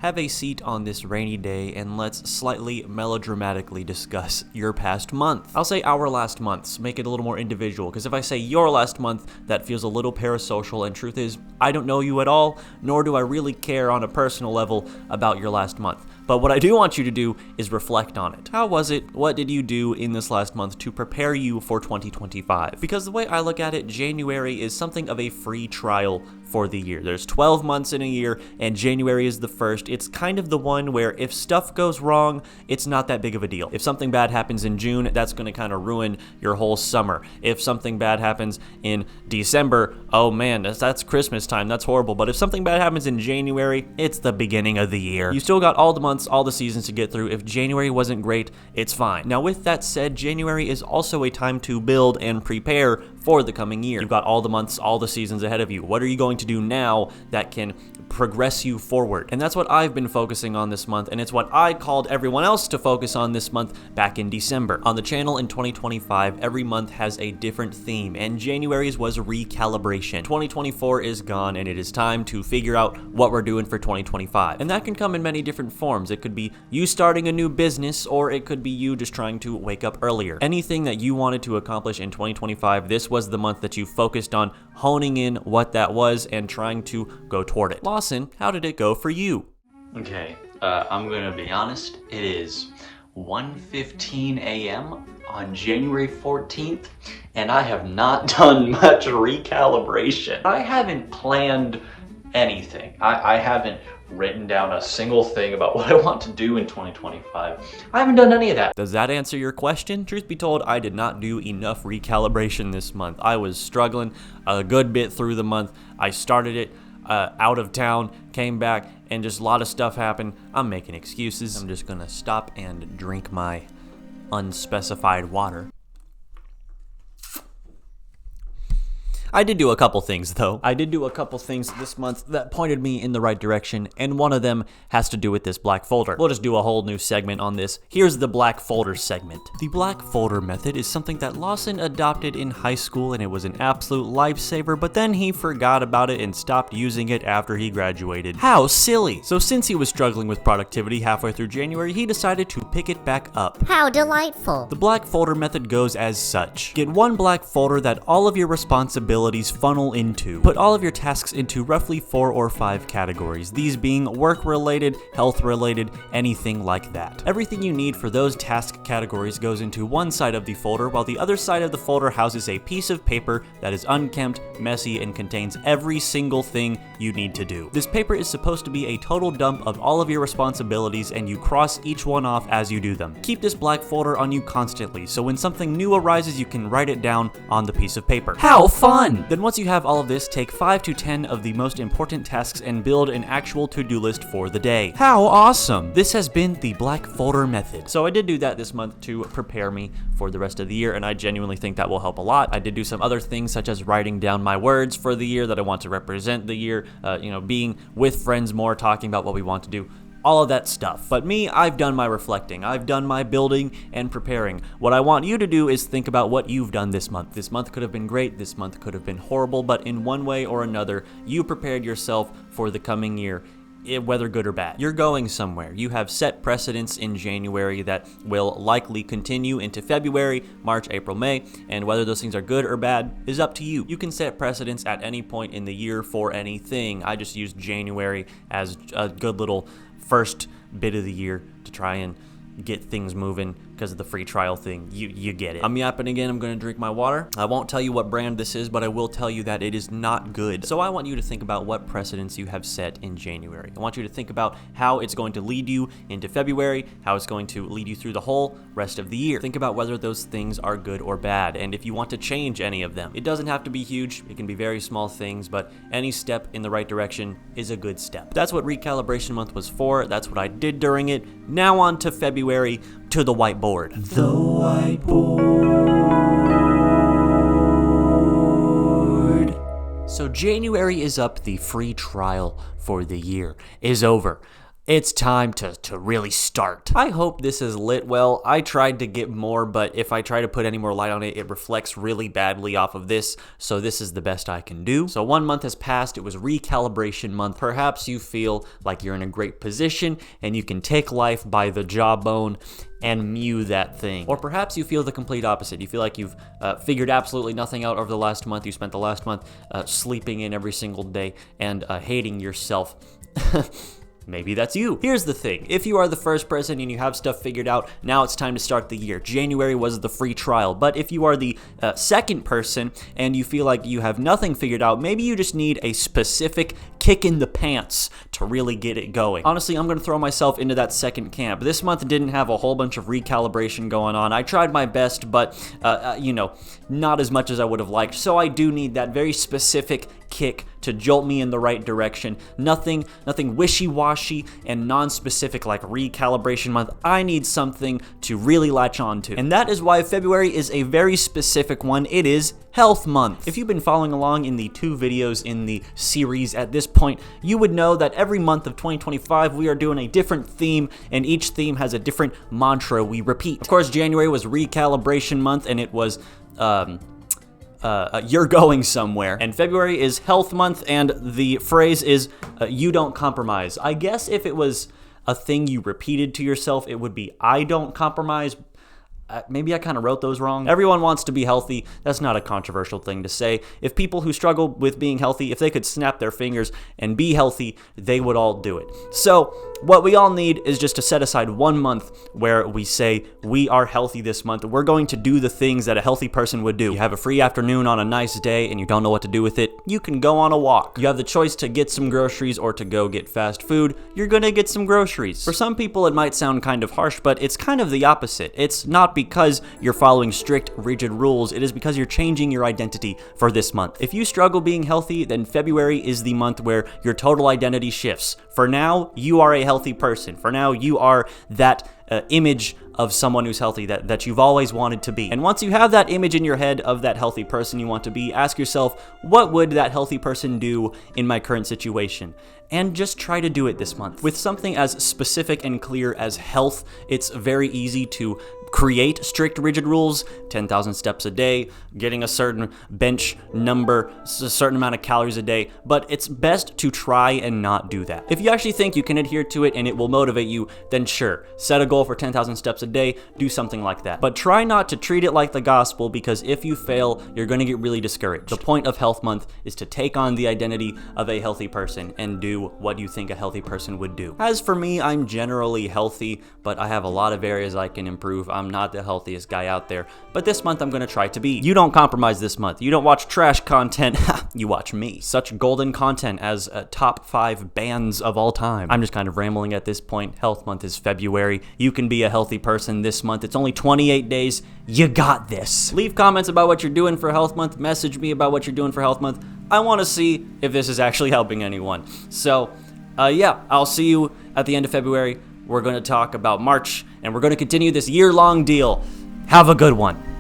have a seat on this rainy day and let's slightly melodramatically discuss your past month. I'll say our last months, make it a little more individual, because if I say your last month, that feels a little parasocial, and truth is, I don't know you at all, nor do I really care on a personal level about your last month. But what I do want you to do is reflect on it. How was it? What did you do in this last month to prepare you for 2025? Because the way I look at it, January is something of a free trial for the year. There's 12 months in a year, and January is the first. It's kind of the one where if stuff goes wrong, it's not that big of a deal. If something bad happens in June, that's going to kind of ruin your whole summer. If something bad happens in December, oh man, that's Christmas time. That's horrible. But if something bad happens in January, it's the beginning of the year. You still got all the months, all the seasons to get through. If January wasn't great, it's fine. Now, with that said, January is also a time to build and prepare for the coming year. You've got all the months, all the seasons ahead of you. What are you going to do now that can progress you forward? And that's what I've been focusing on this month, and it's what I called everyone else to focus on this month back in December. On the channel in 2025, every month has a different theme, and January's was recalibration. 2024 is gone, and it is time to figure out what we're doing for 2025. And that can come in many different forms. It could be you starting a new business, or it could be you just trying to wake up earlier. Anything that you wanted to accomplish in 2025, this was the month that you focused on honing in what that was and trying to go toward it. Lawson, how did it go for you? Okay, I'm gonna be honest. It is 1:15 a.m. on January 14th, and I have not done much recalibration. I haven't planned anything. I haven't written down a single thing about what I want to do in 2025. I haven't done any of that. Does that answer your question? Truth be told, I did not do enough recalibration this month. I was struggling a good bit through the month. I started it out of town, came back, and just a lot of stuff happened. I'm making excuses. I'm just gonna stop and drink my unspecified water. I did do a couple things, though. I did do a couple things this month that pointed me in the right direction, and one of them has to do with this black folder. We'll just do a whole new segment on this. Here's the black folder segment. The black folder method is something that Lawson adopted in high school, and it was an absolute lifesaver, but then he forgot about it and stopped using it after he graduated. How silly! So since he was struggling with productivity halfway through January, he decided to pick it back up. How delightful! The black folder method goes as such. Get one black folder that all of your responsibilities funnel into. Put all of your tasks into roughly 4 or 5 categories, these being work-related, health-related, anything like that. Everything you need for those task categories goes into one side of the folder, while the other side of the folder houses a piece of paper that is unkempt, messy, and contains every single thing you need to do. This paper is supposed to be a total dump of all of your responsibilities, and you cross each one off as you do them. Keep this black folder on you constantly, so when something new arises, you can write it down on the piece of paper. How fun! Then once you have all of this, take 5 to 10 of the most important tasks and build an actual to-do list for the day. How awesome! This has been the black folder method. So I did do that this month to prepare me for the rest of the year, and I genuinely think that will help a lot. I did do some other things, such as writing down my words for the year that I want to represent the year, being with friends more, talking about what we want to do. All of that stuff. But me, I've done my reflecting. I've done my building and preparing. What I want you to do is think about what you've done this month. This month could have been great. This month could have been horrible. But in one way or another, you prepared yourself for the coming year, whether good or bad. You're going somewhere. You have set precedents in January that will likely continue into February, March, April, May, and whether those things are good or bad is up to you. You can set precedents at any point in the year for anything. I just used January as a good little first bit of the year to try and get things moving because of the free trial thing. You get it. I'm yapping again. I'm going to drink my water. I won't tell you what brand this is, but I will tell you that it is not good. So I want you to think about what precedents you have set in January. I want you to think about how it's going to lead you into February, how it's going to lead you through the whole rest of the year. Think about whether those things are good or bad, and if you want to change any of them. It doesn't have to be huge. It can be very small things, but any step in the right direction is a good step. That's what Recalibration Month was for. That's what I did during it. Now on to February, to the whiteboard. The whiteboard. So January is up. The free trial for the year is over. It's time to really start. I hope this is lit well. I tried to get more, but if I try to put any more light on it, it reflects really badly off of this, so this is the best I can do. So 1 month has passed. It was recalibration month. Perhaps you feel like you're in a great position and you can take life by the jawbone and mew that thing. Or perhaps you feel the complete opposite. You feel like you've figured absolutely nothing out over the last month. You spent the last month sleeping in every single day and hating yourself. Maybe that's you. Here's the thing. If you are the first person and you have stuff figured out, now it's time to start the year. January was the free trial. But if you are the second person and you feel like you have nothing figured out, maybe you just need a specific kick in the pants to really get it going. Honestly, I'm going to throw myself into that second camp. This month didn't have a whole bunch of recalibration going on. I tried my best, but, not as much as I would have liked. So I do need that very specific kick to jolt me in the right direction. Nothing wishy-washy and non-specific like recalibration month. I need something to really latch on to. And that is why February is a very specific one. It is Health Month. If you've been following along in the 2 videos in the series at this point, you would know that every month of 2025 we are doing a different theme, and each theme has a different mantra we repeat. Of course, January was recalibration month, and it was you're going somewhere. And February is Health Month, and the phrase is you don't compromise. I guess if it was a thing you repeated to yourself, it would be I don't compromise. Maybe I kind of wrote those wrong. Everyone wants to be healthy. That's not a controversial thing to say. If people who struggle with being healthy, if they could snap their fingers and be healthy, they would all do it. So what we all need is just to set aside 1 month where we say we are healthy this month. We're going to do the things that a healthy person would do. You have a free afternoon on a nice day and you don't know what to do with it. You can go on a walk. You have the choice to get some groceries or to go get fast food. You're gonna get some groceries. For some people, it might sound kind of harsh, but it's kind of the opposite. It's not because you're following strict, rigid rules. It is because you're changing your identity for this month. If you struggle being healthy, then February is the month where your total identity shifts. For now, you are a healthy person. For now, you are that image of someone who's healthy that you've always wanted to be. And once you have that image in your head of that healthy person you want to be, ask yourself, what would that healthy person do in my current situation? And just try to do it this month. With something as specific and clear as health, it's very easy to create strict, rigid rules, 10,000 steps a day, getting a certain bench number, a certain amount of calories a day, but it's best to try and not do that. If you actually think you can adhere to it and it will motivate you, then sure, set a goal for 10,000 steps a day, do something like that. But try not to treat it like the gospel, because if you fail, you're going to get really discouraged. The point of Health Month is to take on the identity of a healthy person and do what you think a healthy person would do. As for me, I'm generally healthy, but I have a lot of areas I can improve. I'm not the healthiest guy out there, but this month I'm gonna try to be. You don't compromise this month. You don't watch trash content. You watch me. Such golden content as top 5 bands of all time. I'm just kind of rambling at this point. Health Month is February. You can be a healthy person this month. It's only 28 days. You got this. Leave comments about what you're doing for Health Month. Message me about what you're doing for Health Month. I want to see if this is actually helping anyone. So, yeah, I'll see you at the end of February. We're going to talk about March, and we're going to continue this year-long deal. Have a good one.